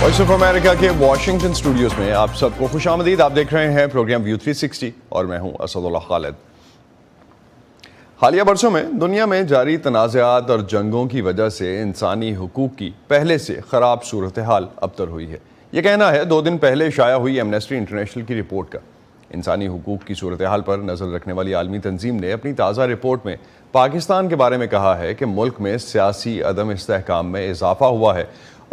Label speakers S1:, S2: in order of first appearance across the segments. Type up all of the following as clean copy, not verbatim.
S1: Voice of America کے Washington studios میں آپ سب کو خوش آمدید. آپ دیکھ رہے ہیں پروگرام ویو 360 اور میں ہوں اسد اللہ خالد. حالیہ برسوں میں دنیا میں جاری تنازعات اور جنگوں کی وجہ سے انسانی حقوق کی پہلے سے خراب صورتحال ابتر ہوئی ہے. یہ کہنا ہے 2 دن پہلے شائع ہوئی ایمنسٹی انٹرنیشنل کی رپورٹ کا. انسانی حقوق کی صورتحال پر نظر رکھنے والی عالمی تنظیم نے اپنی تازہ رپورٹ میں پاکستان کے بارے میں کہا ہے کہ ملک میں سیاسی عدم استحکام میں اضافہ ہوا ہے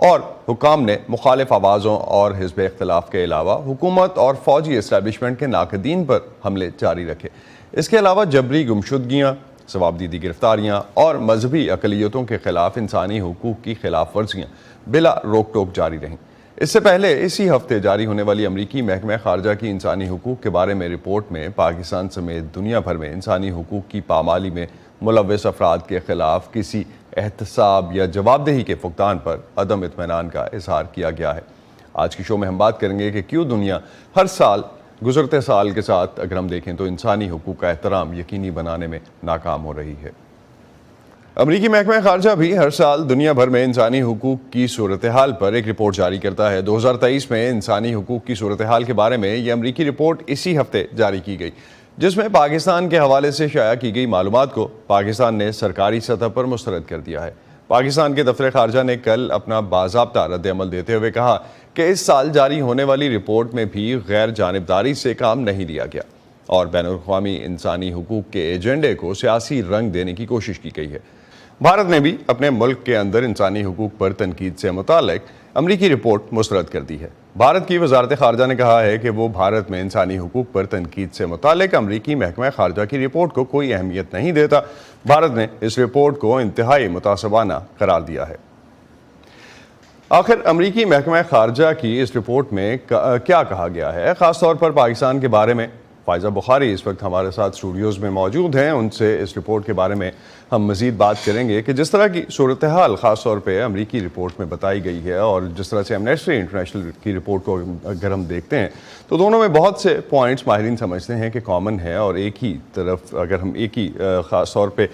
S1: اور حکام نے مخالف آوازوں اور حزب اختلاف کے علاوہ حکومت اور فوجی اسٹیبلشمنٹ کے ناقدین پر حملے جاری رکھے. اس کے علاوہ جبری گمشدگیاں، ثوابدیدی گرفتاریاں اور مذہبی اقلیتوں کے خلاف انسانی حقوق کی خلاف ورزیاں بلا روک ٹوک جاری رہیں. اس سے پہلے اسی ہفتے جاری ہونے والی امریکی محکمہ خارجہ کی انسانی حقوق کے بارے میں رپورٹ میں پاکستان سمیت دنیا بھر میں انسانی حقوق کی پامالی میں ملوث افراد کے خلاف کسی احتساب یا جواب دہی کے فقدان پر عدم اطمینان کا اظہار کیا گیا ہے. آج کی شو میں ہم بات کریں گے کہ کیوں دنیا ہر سال گزرتے سال کے ساتھ اگر ہم دیکھیں تو انسانی حقوق کا احترام یقینی بنانے میں ناکام ہو رہی ہے. امریکی محکمہ خارجہ بھی ہر سال دنیا بھر میں انسانی حقوق کی صورتحال پر ایک رپورٹ جاری کرتا ہے. 2023 میں انسانی حقوق کی صورتحال کے بارے میں یہ امریکی رپورٹ اسی ہفتے جاری کی گئی، جس میں پاکستان کے حوالے سے شائع کی گئی معلومات کو پاکستان نے سرکاری سطح پر مسترد کر دیا ہے. پاکستان کے دفتر خارجہ نے کل اپنا باضابطہ رد عمل دیتے ہوئے کہا کہ اس سال جاری ہونے والی رپورٹ میں بھی غیر جانبداری سے کام نہیں لیا گیا اور بین الاقوامی انسانی حقوق کے ایجنڈے کو سیاسی رنگ دینے کی کوشش کی گئی ہے. بھارت نے بھی اپنے ملک کے اندر انسانی حقوق پر تنقید سے متعلق امریکی رپورٹ مسترد کر دی ہے. بھارت کی وزارت خارجہ نے کہا ہے کہ وہ بھارت میں انسانی حقوق پر تنقید سے متعلق امریکی محکمہ خارجہ کی رپورٹ کو کوئی اہمیت نہیں دیتا. بھارت نے اس رپورٹ کو انتہائی متعصبانہ قرار دیا ہے. آخر امریکی محکمہ خارجہ کی اس رپورٹ میں کیا کہا گیا ہے، خاص طور پر پاکستان کے بارے میں؟ فائزہ بخاری اس وقت ہمارے ساتھ اسٹوڈیوز میں موجود ہیں. ان سے اس رپورٹ کے بارے میں ہم مزید بات کریں گے کہ جس طرح کی صورتحال خاص طور پہ امریکی رپورٹ میں بتائی گئی ہے اور جس طرح سے ایمنسٹی انٹرنیشنل کی رپورٹ کو اگر ہم دیکھتے ہیں تو دونوں میں بہت سے پوائنٹس ماہرین سمجھتے ہیں کہ کامن ہے، اور ایک ہی طرف اگر ہم ایک ہی خاص طور پہ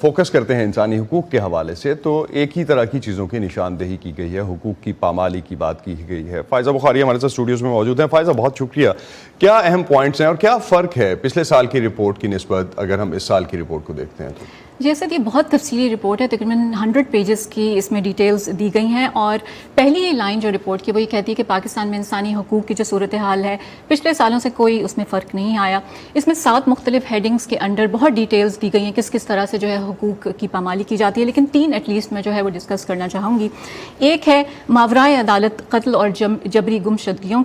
S1: فوکس کرتے ہیں انسانی حقوق کے حوالے سے تو ایک ہی طرح کی چیزوں کی نشاندہی کی گئی ہے، حقوق کی پامالی کی بات کی گئی ہے. فائزہ بخاری ہمارے ساتھ اسٹوڈیوز میں موجود ہیں. فائزہ، بہت شکریہ. کیا اہم پوائنٹس ہیں اور کیا فرق ہے پچھلے سال کی رپورٹ کی نسبت اگر ہم اس سال کی رپورٹ کو دیکھتے ہیں تو؟
S2: جی سر، یہ بہت تفصیلی رپورٹ ہے، تقریباً 100 پیجز کی اس میں ڈیٹیلز دی گئی ہیں. اور پہلی یہ لائن جو رپورٹ کی وہ یہ کہتی ہے کہ پاکستان میں انسانی حقوق کی جو صورتحال ہے پچھلے سالوں سے کوئی اس میں فرق نہیں آیا. اس میں 7 مختلف ہیڈنگز کے انڈر بہت ڈیٹیلز دی گئی ہیں کس کس طرح سے جو ہے حقوق کی پامالی کی جاتی ہے، لیکن 3 ایٹ لیسٹ میں جو ہے وہ ڈسکس کرنا چاہوں گی. ایک ہے ماورائے عدالت قتل اور جبری گمشدگیوں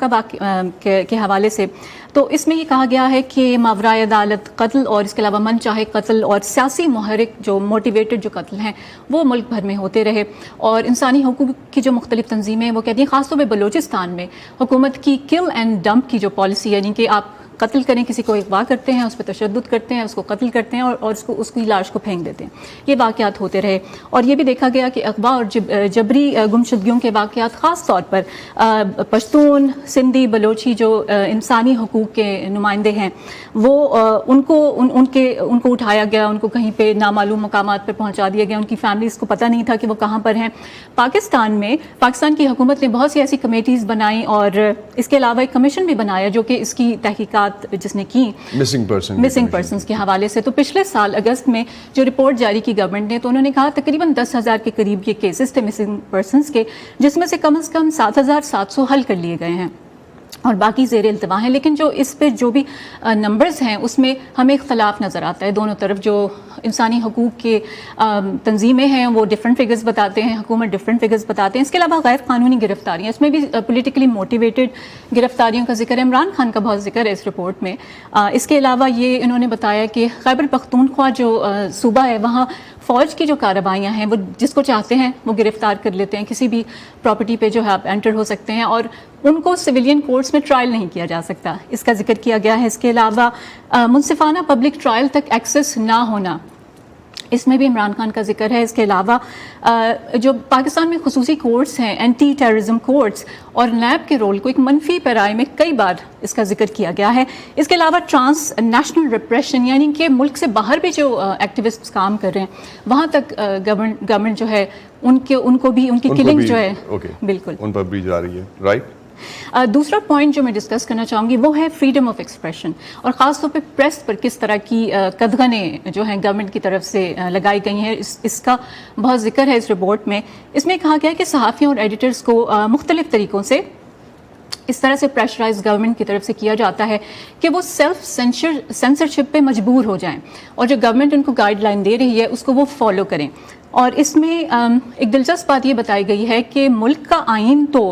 S2: کے حوالے سے. تو اس میں یہ کہا گیا ہے کہ ماورائے عدالت قتل اور اس کے علاوہ من چاہے قتل اور سیاسی محرک جو موٹیویٹڈ جو قتل ہیں وہ ملک بھر میں ہوتے رہے. اور انسانی حقوق کی جو مختلف تنظیمیں وہ کہتی ہیں خاص طور پہ بلوچستان میں حکومت کی کل اینڈ ڈمپ کی جو پالیسی، یعنی کہ آپ قتل کریں، کسی کو اغوا کرتے ہیں، اس پہ تشدد کرتے ہیں، اس کو قتل کرتے ہیں اور اس کی لاش کو پھینک دیتے ہیں، یہ واقعات ہوتے رہے. اور یہ بھی دیکھا گیا کہ اغوا اور جبری گمشدگیوں کے واقعات خاص طور پر پشتون، سندھی، بلوچی جو انسانی حقوق کے نمائندے ہیں وہ ان کو اٹھایا گیا، ان کو کہیں پہ نامعلوم مقامات پر پہنچا دیا گیا، ان کی فیملیز کو پتہ نہیں تھا کہ وہ کہاں پر ہیں. پاکستان کی حکومت نے بہت سی ایسی کمیٹیز بنائیں اور اس کے علاوہ ایک کمیشن بھی بنایا جو کہ اس کی تحقیقات جس نے کی مسنگ پرسنز کے حوالے سے. تو پچھلے سال اگست میں جو رپورٹ جاری کی گورنمنٹ نے تو انہوں نے کہا تقریباً 10,000 کے قریب یہ کیسز تھے مسنگ پرسنز کے، جس میں سے کم از کم 7,700 حل کر لیے گئے ہیں اور باقی زیر التوا ہیں. لیکن جو اس پہ جو بھی نمبرز ہیں اس میں ہمیں اختلاف نظر آتا ہے. دونوں طرف جو انسانی حقوق کے تنظیمیں ہیں وہ ڈفرینٹ فگرز بتاتے ہیں، حکومت ڈفرینٹ فگرز بتاتے ہیں. اس کے علاوہ غیر قانونی گرفتاریاں، اس میں بھی پولیٹیکلی موٹیویٹڈ گرفتاریوں کا ذکر ہے. عمران خان کا بہت ذکر ہے اس رپورٹ میں. اس کے علاوہ یہ انہوں نے بتایا کہ خیبر پختونخوا جو صوبہ ہے وہاں فوج کی جو کارروائیاں ہیں وہ جس کو چاہتے ہیں وہ گرفتار کر لیتے ہیں، کسی بھی پراپرٹی پہ جو ہے آپ انٹر ہو سکتے ہیں اور ان کو سویلین کورٹس میں ٹرائل نہیں کیا جا سکتا، اس کا ذکر کیا گیا ہے. اس کے علاوہ منصفانہ پبلک ٹرائل تک ایکسیس نہ ہونا، اس میں بھی عمران خان کا ذکر ہے. اس کے علاوہ جو پاکستان میں خصوصی کورٹس ہیں، اینٹی ٹیررزم کورٹس اور نیب کے رول کو ایک منفی پیرائے میں کئی بار اس کا ذکر کیا گیا ہے. اس کے علاوہ ٹرانس نیشنل ریپریشن، یعنی کہ ملک سے باہر بھی جو ایکٹیوسٹ کام کر رہے ہیں وہاں تک گورنمنٹ جو ہے ان کو بھی ان کی کلنگ جو ہے بالکل
S1: ان پر بھی جا رہی ہے. رائٹ.
S2: دوسرا پوائنٹ جو میں ڈسکس کرنا چاہوں گی وہ ہے فریڈم آف ایکسپریشن، اور خاص طور پہ پریس پر کس طرح کی قدغنیں جو ہیں گورنمنٹ کی طرف سے لگائی گئی ہیں. اس کا بہت ذکر ہے اس رپورٹ میں. اس میں کہا گیا ہے کہ صحافیوں اور ایڈیٹرز کو مختلف طریقوں سے اس طرح سے پریشرائز گورنمنٹ کی طرف سے کیا جاتا ہے کہ وہ سیلف سینسرشپ پہ مجبور ہو جائیں، اور جو گورنمنٹ ان کو گائیڈ لائن دے رہی ہے اس کو وہ فالو کریں. اور اس میں ایک دلچسپ بات یہ بتائی گئی ہے کہ ملک کا آئین تو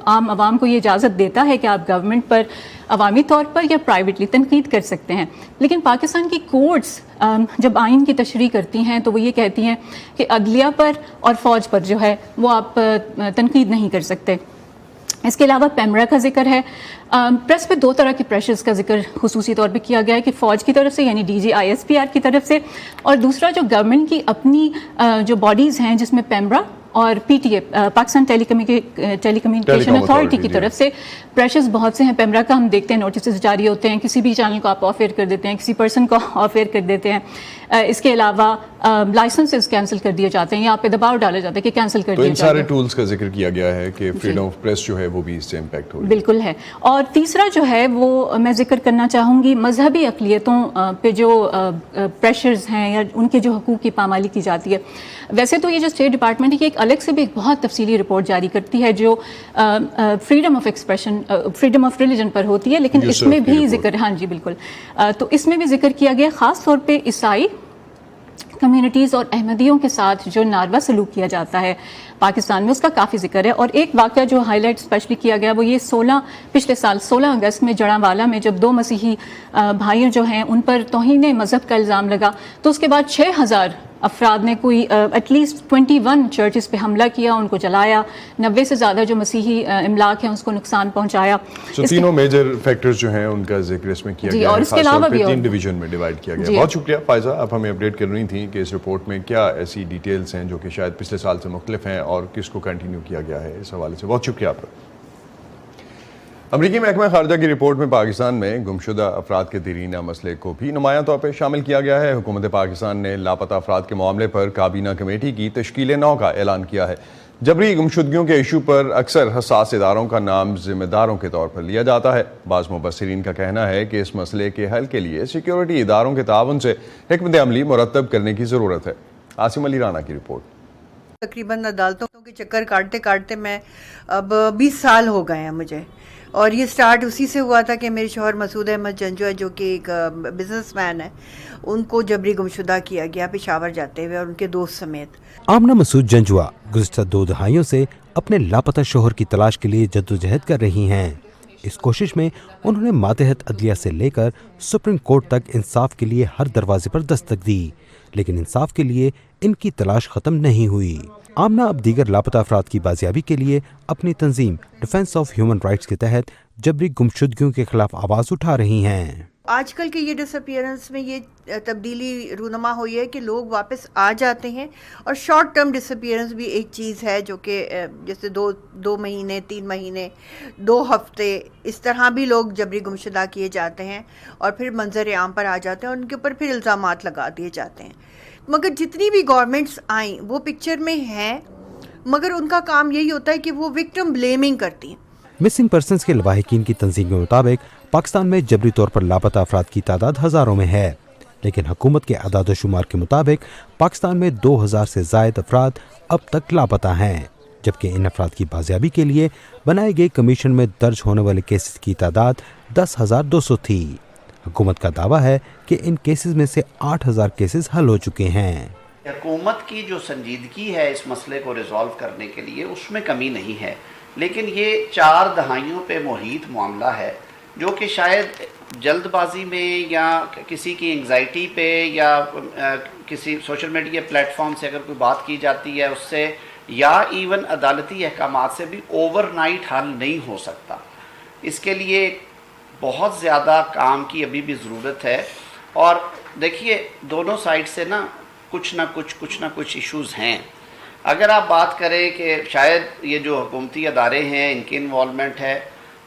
S2: عام عوام کو یہ اجازت دیتا ہے کہ آپ گورنمنٹ پر عوامی طور پر یا پرائیویٹلی تنقید کر سکتے ہیں، لیکن پاکستان کی کورٹس جب آئین کی تشریح کرتی ہیں تو وہ یہ کہتی ہیں کہ عدلیہ پر اور فوج پر جو ہے وہ آپ تنقید نہیں کر سکتے. اس کے علاوہ پیمرا کا ذکر ہے. پریس پہ دو طرح کے پریشرز کا ذکر خصوصی طور پہ کیا گیا ہے کہ فوج کی طرف سے یعنی ڈی جی ISPR کی طرف سے، اور دوسرا جو گورنمنٹ کی اپنی جو باڈیز ہیں جس میں پیمرا اور PTA پاکستان ٹیلی کمیونیکیشن اتھارٹی کی طرف سے پریشرز بہت سے ہیں. پیمرا کا ہم دیکھتے ہیں نوٹسز جاری ہوتے ہیں، کسی بھی چینل کو آپ آف ایئر کر دیتے ہیں، کسی پرسن کو آف ایئر کر دیتے ہیں. اس کے علاوہ لائسنسز کینسل کر دیے جاتے ہیں یا آپ پہ دباؤ ڈالا جاتا ہے کہ کینسل کر دیے جاتے ہیں.
S1: تو ان سارے ٹولز کا ذکر کیا گیا ہے کہ فریڈم آف پریس جو ہے وہ بھی اس سے امپیکٹ ہو رہی ہے.
S2: بالکل ہے. اور تیسرا جو ہے وہ میں ذکر کرنا چاہوں گی مذہبی اقلیتوں پہ جو پریشرز ہیں یا ان کے جو حقوق کی پامالی کی جاتی ہے. ویسے تو یہ جو اسٹیٹ ڈپارٹمنٹ ہے یہ ایک الگ سے بھی ایک بہت تفصیلی رپورٹ جاری کرتی ہے جو freedom of expression, freedom of religion پر ہوتی ہے، لیکن اس میں بھی ذکر، ہاں جی بالکل، تو اس میں بھی ذکر کیا گیا خاص طور پہ عیسائی کمیونٹیز اور احمدیوں کے ساتھ جو ناروا سلوک کیا جاتا ہے پاکستان میں، اس کا کافی ذکر ہے. اور ایک واقعہ جو ہائی لائٹ اسپیشلی کیا گیا وہ یہ پچھلے سال 16 اگست میں جڑاں میں جب 2 مسیحی بھائی جو ہیں ان پر توہین مذہب کا الزام لگا، تو اس کے بعد 6000 افراد نے کوئی ایٹ لیسٹ 21 چرچز پہ حملہ کیا، ان کو جلایا، 90 سے زیادہ جو مسیحی املاک ہیں اس کو نقصان پہنچایا.
S1: تینوں میجر فیکٹرز جو ہیں ان کا ذکر اس میں کیا گیا ہے،
S2: اور اس کے علاوہ بھی
S1: 3 ڈویژن میں ڈیوائیڈ کیا گیا. بہت شکریہ فائزہ. اب ہمیں اپڈیٹ کر رہی تھیں کہ اس رپورٹ میں کیا ایسی ڈیٹیلز ہیں جو کہ شاید پچھلے سال سے مختلف ہیں اور کس کو کنٹینیو کیا گیا ہے. اس حوالے سے بہت شکریہ آپ کا. امریکی محکمہ خارجہ کی رپورٹ میں پاکستان میں گمشدہ افراد کے دیرینہ مسئلے کو بھی نمایاں طور پہ شامل کیا گیا ہے. حکومت پاکستان نے لاپتہ افراد کے معاملے پر کابینہ کمیٹی کی تشکیل 9 کا اعلان کیا ہے. جبری گمشدگیوں کے ایشو پر اکثر حساس اداروں کا نام ذمہ داروں کے طور پر لیا جاتا ہے. بعض مبصرین کا کہنا ہے کہ اس مسئلے کے حل کے لیے سیکیورٹی اداروں کے تعاون سے حکمت عملی مرتب کرنے کی ضرورت ہے. عاصم علی رانا کی رپورٹ.
S3: تقریباً عدالتوں کے چکر کاٹتے کاٹتے میں اب 20 سال ہو گئے ہیں مجھے، اور یہ سٹارٹ اسی سے ہوا تھا کہ میرے شوہر مسعود احمد جنجوع جو کہ ایک بزنس مین ہے، ان کو جبری گمشدہ کیا گیا پشاور جاتے ہوئے اور ان کے دوست سمیت.
S4: آمنہ مسعود جنجوع گزشتہ 2 دہائیوں سے اپنے لاپتہ شوہر کی تلاش کے لیے جدوجہد کر رہی ہیں. اس کوشش میں انہوں نے ماتحت عدلیہ سے لے کر سپریم کورٹ تک انصاف کے لیے ہر دروازے پر دستک دی، لیکن انصاف کے لیے ان کی تلاش ختم نہیں ہوئی. آمنہ اب دیگر لاپتہ افراد کی بازیابی کے لیے اپنی تنظیم ڈیفنس آف ہیومن رائٹس کے تحت جبری گمشدگیوں کے خلاف آواز اٹھا رہی ہیں.
S3: آج کل کے یہ ڈس اپیئرنس میں یہ تبدیلی رونما ہوئی ہے کہ لوگ واپس آ جاتے ہیں، اور شارٹ ٹرم ڈس اپیئرنس بھی ایک چیز ہے جو کہ جیسے 2 مہینے 3 مہینے 2 ہفتے اس طرح بھی لوگ جبری گمشدہ کیے جاتے ہیں اور پھر منظر عام پر آ جاتے ہیں اور ان کے اوپر پھر الزامات لگا دیے جاتے ہیں. مگر جتنی بھی گورنمنٹس آئیں وہ پکچر میں ہیں، مگر ان کا کام یہی ہوتا ہے کہ وہ وکٹم بلیمنگ کرتی ہیں.
S4: مسنگ پرسنز کے لواحقین کی تنظیم کے مطابق پاکستان میں جبری طور پر لاپتہ افراد کی تعداد ہزاروں میں ہے، لیکن حکومت کے اعداد و شمار کے مطابق پاکستان میں 2000 سے زائد افراد اب تک لاپتہ ہیں، جبکہ ان افراد کی بازیابی کے لیے بنائے گئے کمیشن میں درج ہونے والے کیسز کی تعداد 10,200 تھی. حکومت کا دعویٰ ہے کہ ان کیسز میں سے 8,000 کیسز حل ہو چکے ہیں.
S5: حکومت کی جو سنجیدگی ہے اس مسئلے کو ریزالو کرنے کے لیے اس میں کمی نہیں ہے، لیکن یہ 4 دہائیوں پہ محیط معاملہ ہے جو کہ شاید جلد بازی میں یا کسی کی انگزائٹی پہ یا کسی سوشل میڈیا پلیٹ فارم سے اگر کوئی بات کی جاتی ہے اس سے یا ایون عدالتی احکامات سے بھی اوور نائٹ حل نہیں ہو سکتا. اس کے لیے بہت زیادہ کام کی ابھی بھی ضرورت ہے. اور دیکھیے دونوں سائڈ سے نا کچھ نہ کچھ ایشوز ہیں. اگر آپ بات کریں کہ شاید یہ جو حکومتی ادارے ہیں ان کی انوالومنٹ ہے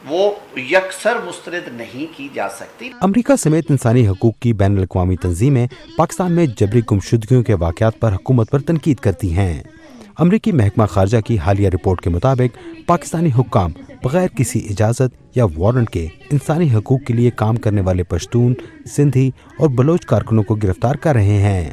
S5: وہ یکسر مسترد نہیں کی جا سکتی.
S4: امریکہ سمیت انسانی حقوق کی بین الاقوامی تنظیمیں پاکستان میں جبری گمشدگیوں کے واقعات پر حکومت پر تنقید کرتی ہیں. امریکی محکمہ خارجہ کی حالیہ رپورٹ کے مطابق پاکستانی حکام بغیر کسی اجازت یا وارنٹ کے انسانی حقوق کے لیے کام کرنے والے پشتون، سندھی اور بلوچ کارکنوں کو گرفتار کر رہے ہیں.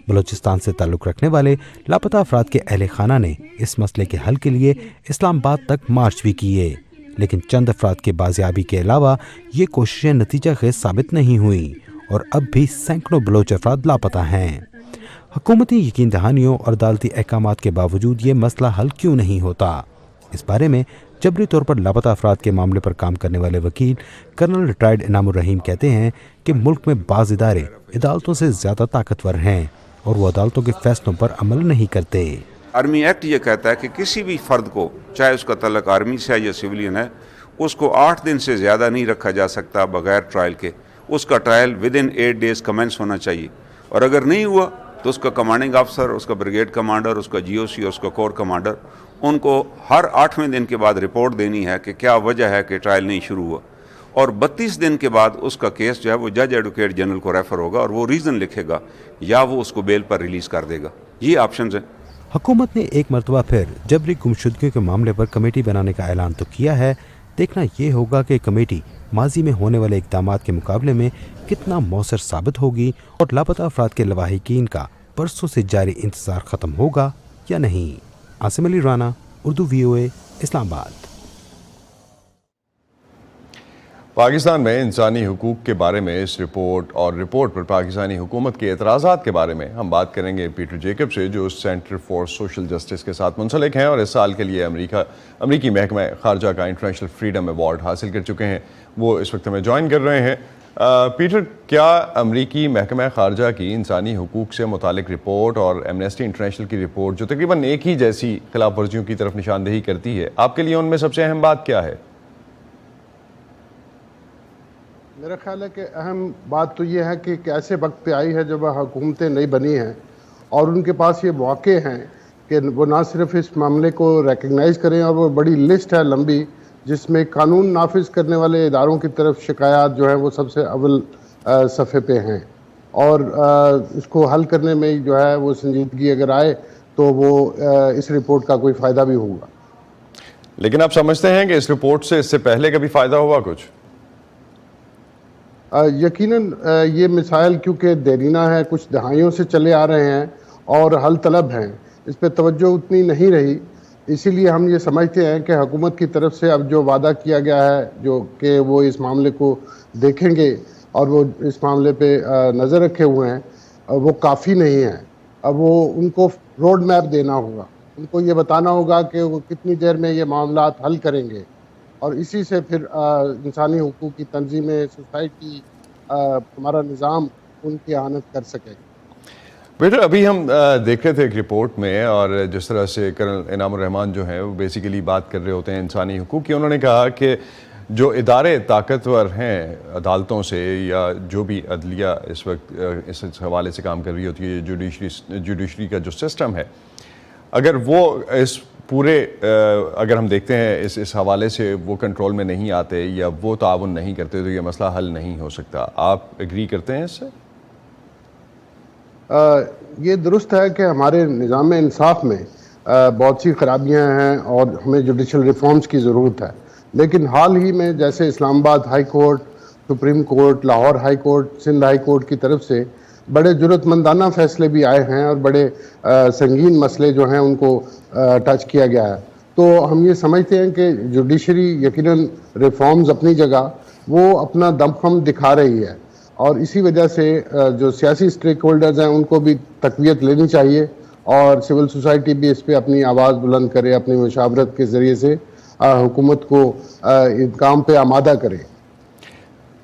S4: بلوچستان سے تعلق رکھنے والے لاپتہ افراد کے اہل خانہ نے اس مسئلے کے حل کے لیے اسلام آباد تک مارچ بھی کیے، لیکن چند افراد کے بازیابی کے علاوہ یہ کوششیں نتیجہ خیز ثابت نہیں ہوئیں اور اب بھی سینکڑوں بلوچ افراد لاپتہ ہیں. حکومتی یقین دہانیوں اور عدالتی احکامات کے باوجود یہ مسئلہ حل کیوں نہیں ہوتا؟ اس بارے میں جبری طور پر لاپتہ افراد کے معاملے پر کام کرنے والے وکیل کرنل ریٹائرڈ انعام الرحیم کہتے ہیں کہ ملک میں بعض ادارے عدالتوں سے زیادہ طاقتور ہیں اور وہ عدالتوں کے فیصلوں پر عمل نہیں کرتے.
S6: آرمی ایکٹ یہ کہتا ہے کہ کسی بھی فرد کو، چاہے اس کا تعلق آرمی سے ہے یا سویلین ہے، اس کو 8 دن سے زیادہ نہیں رکھا جا سکتا بغیر ٹرائل کے. اس کا ٹرائل ودن 8 days کمنس ہونا چاہیے، اور اگر نہیں ہوا تو اس کا کمانڈنگ آفسر، اس کا بریگیڈ کمانڈر، اس کا جی او سی، اس کا کور کمانڈر، ان کو ہر 8ویں دن کے بعد رپورٹ دینی ہے کہ کیا وجہ ہے کہ ٹرائل نہیں شروع ہوا، اور 32 دن کے بعد اس کا کیس جو ہے وہ جج ایڈوکیٹ جنرل کو ریفر ہوگا اور وہ ریزن لکھے گا یا وہ اس کو بیل پر ریلیز کر دے گا. یہ آپشنز ہیں.
S4: حکومت نے ایک مرتبہ پھر جبری گمشدگیوں کے معاملے پر کمیٹی بنانے کا اعلان تو کیا ہے. دیکھنا یہ ہوگا کہ کمیٹی ماضی میں ہونے والے اقدامات کے مقابلے میں کتنا مؤثر ثابت ہوگی اور لاپتہ افراد کے لواحقین کا برسوں سے جاری انتظار ختم ہوگا یا نہیں. عاصم علی رانا، اردو VOA، اسلام آباد.
S1: پاکستان میں انسانی حقوق کے بارے میں اس رپورٹ اور رپورٹ پر پاکستانی حکومت کے اعتراضات کے بارے میں ہم بات کریں گے پیٹر جیکب سے، جو سینٹر فار سوشل جسٹس کے ساتھ منسلک ہیں اور اس سال کے لیے امریکی محکمہ خارجہ کا انٹرنیشنل فریڈم ایوارڈ حاصل کر چکے ہیں. وہ اس وقت ہمیں جوائن کر رہے ہیں. پیٹر، کیا امریکی محکمہ خارجہ کی انسانی حقوق سے متعلق رپورٹ اور ایمنسٹی انٹرنیشنل کی رپورٹ جو تقریباً ایک ہی جیسی خلاف ورزیوں کی طرف نشاندہی کرتی ہے، آپ کے لیے ان میں سب سے اہم بات کیا ہے؟
S7: میرا خیال ہے کہ اہم بات تو یہ ہے کہ ایسے وقت پہ آئی ہے جب حکومتیں نئی بنی ہیں اور ان کے پاس یہ مواقع ہیں کہ وہ نہ صرف اس معاملے کو ریکگنائز کریں، اور وہ بڑی لسٹ ہے لمبی جس میں قانون نافذ کرنے والے اداروں کی طرف شکایات جو ہیں وہ سب سے اول صفحے پہ ہیں، اور اس کو حل کرنے میں جو ہے وہ سنجیدگی اگر آئے تو وہ اس رپورٹ کا کوئی فائدہ بھی ہوگا.
S1: لیکن آپ سمجھتے ہیں کہ اس رپورٹ سے اس سے پہلے کبھی فائدہ ہوا کچھ؟
S7: یقیناً یہ مسائل کیونکہ دیرینہ ہے، کچھ دہائیوں سے چلے آ رہے ہیں اور حل طلب ہیں، اس پہ توجہ اتنی نہیں رہی. اسی لیے ہم یہ سمجھتے ہیں کہ حکومت کی طرف سے اب جو وعدہ کیا گیا ہے جو کہ وہ اس معاملے کو دیکھیں گے اور وہ اس معاملے پہ نظر رکھے ہوئے ہیں، وہ کافی نہیں ہے. اب وہ ان کو روڈ میپ دینا ہوگا، ان کو یہ بتانا ہوگا کہ وہ کتنی دیر میں یہ معاملات حل کریں گے، اور اسی سے پھر انسانی حقوق کی تنظیمیں، سوسائٹی، ہمارا نظام ان کی اعانت کر سکے.
S1: بیٹر، ابھی ہم دیکھ رہے تھے ایک رپورٹ میں، اور جس طرح سے کرنل انعام الرحمان جو ہیں وہ بیسیکلی بات کر رہے ہوتے ہیں انسانی حقوق کی. انہوں نے کہا کہ جو ادارے طاقتور ہیں عدالتوں سے یا جو بھی عدلیہ اس وقت اس حوالے سے کام کر رہی ہوتی ہے، جوڈیشری کا جو سسٹم ہے، اگر وہ اس پورے اگر ہم دیکھتے ہیں اس حوالے سے وہ کنٹرول میں نہیں آتے یا وہ تعاون نہیں کرتے تو یہ مسئلہ حل نہیں ہو سکتا. آپ ایگری کرتے ہیں اس سے؟
S7: یہ درست ہے کہ ہمارے نظام انصاف میں بہت سی خرابیاں ہیں اور ہمیں جوڈیشل ریفارمز کی ضرورت ہے، لیکن حال ہی میں جیسے اسلام آباد high court, supreme court, Lahore high court, Sindh high court کی طرف سے بڑے جرأت مندانہ فیصلے بھی آئے ہیں اور بڑے سنگین مسئلے جو ہیں ان کو ٹچ کیا گیا ہے. تو ہم یہ سمجھتے ہیں کہ جوڈیشری یقیناً ریفارمز اپنی جگہ وہ اپنا دمخم دکھا رہی ہے، اور اسی وجہ سے جو سیاسی سٹیک ہولڈرز ہیں ان کو بھی تقویت لینی چاہیے اور سول سوسائٹی بھی اس پہ اپنی آواز بلند کرے، اپنی مشاورت کے ذریعے سے حکومت کو کام پہ آمادہ کرے.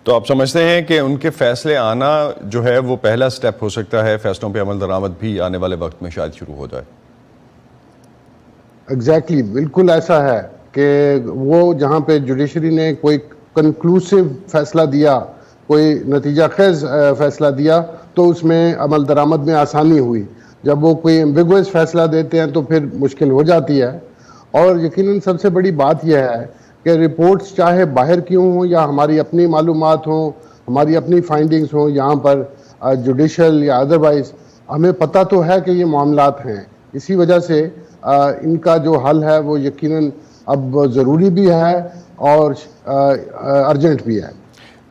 S1: تو آپ سمجھتے ہیں کہ ان کے فیصلے آنا جو ہے وہ پہلا سٹیپ ہو سکتا ہے، فیصلوں پہ عمل درآمد بھی آنے والے وقت میں شاید شروع ہو جائے؟
S7: ایگزیکٹلی، بالکل ایسا ہے کہ وہ جہاں پہ جوڈیشری نے کوئی کنکلوسیو فیصلہ دیا کوئی نتیجہ خیز فیصلہ دیا تو اس میں عمل درآمد میں آسانی ہوئی. جب وہ کوئی ایمبیگوئس فیصلہ دیتے ہیں تو پھر مشکل ہو جاتی ہے. اور یقیناً سب سے بڑی بات یہ ہے کہ رپورٹس چاہے باہر کی ہوں یا ہماری اپنی معلومات ہوں, ہماری اپنی فائنڈنگز ہوں یہاں پر جوڈیشل یا ادروائز, ہمیں پتہ تو ہے کہ یہ معاملات ہیں. اسی وجہ سے ان کا جو حل ہے وہ یقیناً اب ضروری بھی ہے اور ارجنٹ بھی ہے.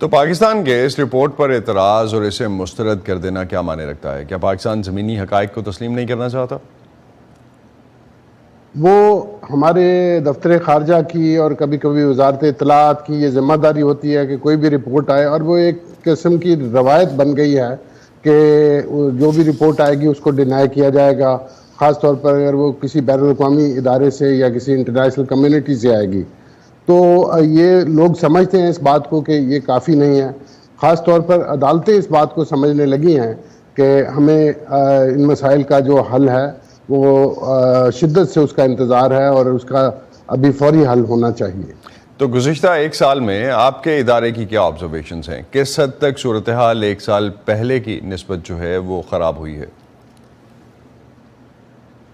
S1: تو پاکستان کے اس رپورٹ پر اعتراض اور اسے مسترد کر دینا کیا معنی رکھتا ہے؟ کیا پاکستان زمینی حقائق کو تسلیم نہیں کرنا چاہتا؟
S7: وہ ہمارے دفتر خارجہ کی اور کبھی کبھی وزارت اطلاعات کی یہ ذمہ داری ہوتی ہے کہ کوئی بھی رپورٹ آئے, اور وہ ایک قسم کی روایت بن گئی ہے کہ جو بھی رپورٹ آئے گی اس کو ڈینائی کیا جائے گا, خاص طور پر اگر وہ کسی بین الاقوامی ادارے سے یا کسی انٹرنیشنل کمیونٹی سے آئے گی. تو یہ لوگ سمجھتے ہیں اس بات کو کہ یہ کافی نہیں ہے. خاص طور پر عدالتیں اس بات کو سمجھنے لگی ہیں کہ ہمیں ان مسائل کا جو حل ہے وہ شدت سے اس کا انتظار ہے اور اس کا ابھی فوری حل ہونا چاہیے.
S1: تو گزشتہ ایک سال میں آپ کے ادارے کی کیا آبزرویشنز ہیں؟ کس حد تک صورتحال ایک سال پہلے کی نسبت جو ہے وہ خراب ہوئی ہے؟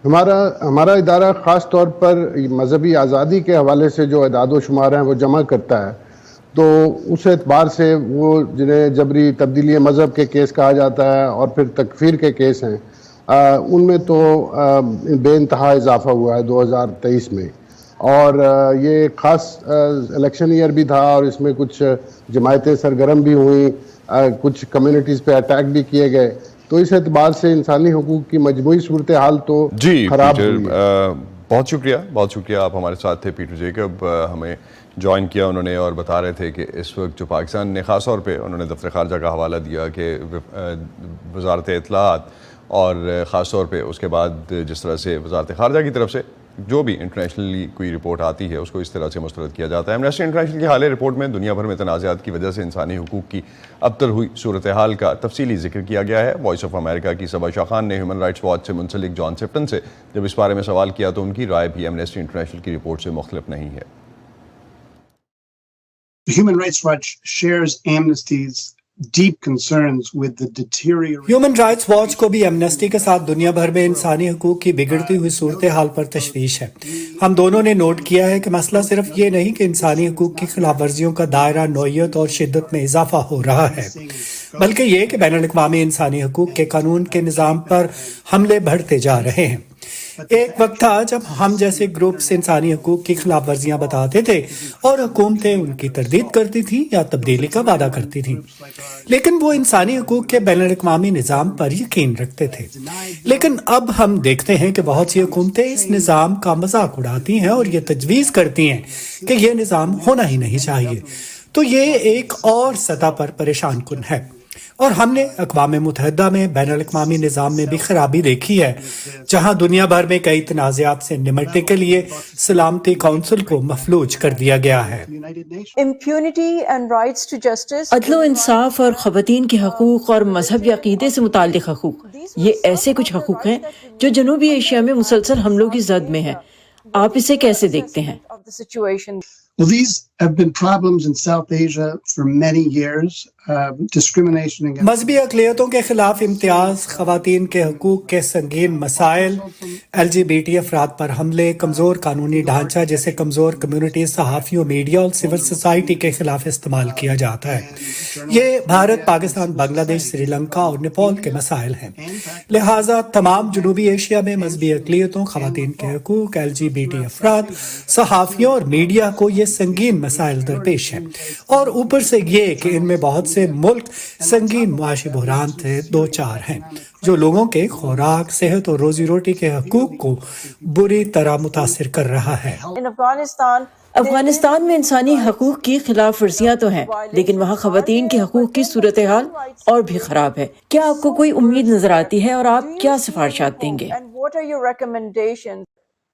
S7: ہمارا ادارہ خاص طور پر مذہبی آزادی کے حوالے سے جو اعداد و شمار ہیں وہ جمع کرتا ہے. تو اس اعتبار سے وہ جنہیں جبری تبدیلی مذہب کے کیس کہا جاتا ہے اور پھر تکفیر کے کیس ہیں, ان میں تو بے انتہا اضافہ ہوا ہے 2023 میں. اور یہ خاص الیکشن ایئر بھی تھا اور اس میں کچھ جماعتیں سرگرم بھی ہوئیں, کچھ کمیونٹیز پہ اٹیک بھی کیے گئے. تو اس اعتبار سے انسانی حقوق کی مجموعی صورتحال تو خراب ہوئی ہے.
S1: بہت شکریہ آپ ہمارے ساتھ تھے. پیٹر جیکب ہمیں جوائن کیا انہوں نے, اور بتا رہے تھے کہ اس وقت جو پاکستان نے خاص طور پہ انہوں نے دفتر خارجہ کا حوالہ دیا کہ وزارت اطلاعات اور خاص طور پہ اس کے بعد جس طرح سے وزارت خارجہ کی طرف سے جو بھی انٹرنیشنلی کوئی رپورٹ آتی ہے اس کو اس طرح سے مسترد کیا جاتا ہے. ایمنسٹی انٹرنیشنل کی حالیہ رپورٹ میں دنیا بھر میں تنازعات کی وجہ سے انسانی حقوق کی ابتر ہوئی صورتحال کا تفصیلی ذکر کیا گیا ہے. وائس آف امریکہ کی صبا شاہ خان نے ہیومن رائٹس واچ سے منسلک جان سفٹن سے جب اس بارے میں سوال کیا تو ان کی رائے بھی ایمنسٹی انٹرنیشنل کی رپورٹ سے مختلف نہیں ہے.
S8: Human Rights Watch shares Amnesty's deep concerns with the deterioration.
S9: Human rights watch کو بھی ایمنسٹی کے ساتھ دنیا بھر میں انسانی حقوق کی بگڑتی ہوئی صورتحال پر تشویش ہے. ہم دونوں نے نوٹ کیا ہے کہ مسئلہ صرف یہ نہیں کہ انسانی حقوق کی خلاف ورزیوں کا دائرہ نوعیت اور شدت میں اضافہ ہو رہا ہے, بلکہ یہ کہ بین الاقوامی انسانی حقوق کے قانون کے نظام پر حملے بڑھتے جا رہے ہیں. ایک وقت تھا جب ہم جیسے گروپس انسانی حقوق کی خلاف ورزیاں بتاتے تھے اور حکومتیں ان کی تردید کرتی تھیں یا تبدیلی کا وعدہ کرتی تھیں, لیکن وہ انسانی حقوق کے بین الاقوامی نظام پر یقین رکھتے تھے. لیکن اب ہم دیکھتے ہیں کہ بہت سی حکومتیں اس نظام کا مذاق اڑاتی ہیں اور یہ تجویز کرتی ہیں کہ یہ نظام ہونا ہی نہیں چاہیے. تو یہ ایک اور سطح پر پریشان کن ہے, اور ہم نے اقوام متحدہ میں بین الاقوامی نظام میں بھی خرابی دیکھی ہے, جہاں دنیا بھر میں کئی تنازعات سے نمٹنے کے لیے سلامتی کونسل کو مفلوج کر دیا گیا ہے.
S10: عدل و انصاف اور خواتین کے حقوق اور مذہب یا عقیدے سے متعلق حقوق, یہ ایسے کچھ حقوق ہیں جو جنوبی ایشیا میں مسلسل حملوں کی زد میں ہیں. آپ اسے کیسے دیکھتے ہیں؟
S8: Well, these have been problems in South Asia for many years. Discrimination against
S9: مذہبی اقلیتوں کے خلاف امتیاز, خواتین کے حقوق کے سنگین مسائل, LGBT افراد پر حملے, کمزور قانونی ڈھانچہ جسے کمزور کمیونٹی, صحافیوں, میڈیا اور سول سوسائٹی کے خلاف استعمال کیا جاتا ہے. یہ بھارت, پاکستان, بنگلہ دیش, سری لنکا اور نیپال کے مسائل ہیں. لہٰذا تمام جنوبی ایشیا میں مذہبی اقلیتوں, خواتین کے حقوق, LGBT افراد, صحافیوں اور میڈیا کو یہ سنگین مسائل درپیش ہیں. اور اوپر سے یہ کہ ان میں بہت سے ملک سنگین معاشی بحران سے دو چار ہیں جو لوگوں کے خوراک, صحت اور روزی روٹی کے حقوق کو بری طرح متاثر کر رہا ہے.
S10: افغانستان میں انسانی حقوق کی خلاف ورزیاں تو ہیں, لیکن وہاں خواتین کے حقوق کی صورتحال اور بھی خراب ہے. کیا آپ کو کوئی امید نظر آتی ہے اور آپ کیا سفارشات دیں گے؟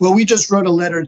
S8: Well, we just wrote a letter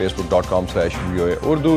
S1: facebook.com/VOA Urdu,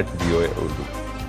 S1: @VOA Urdu।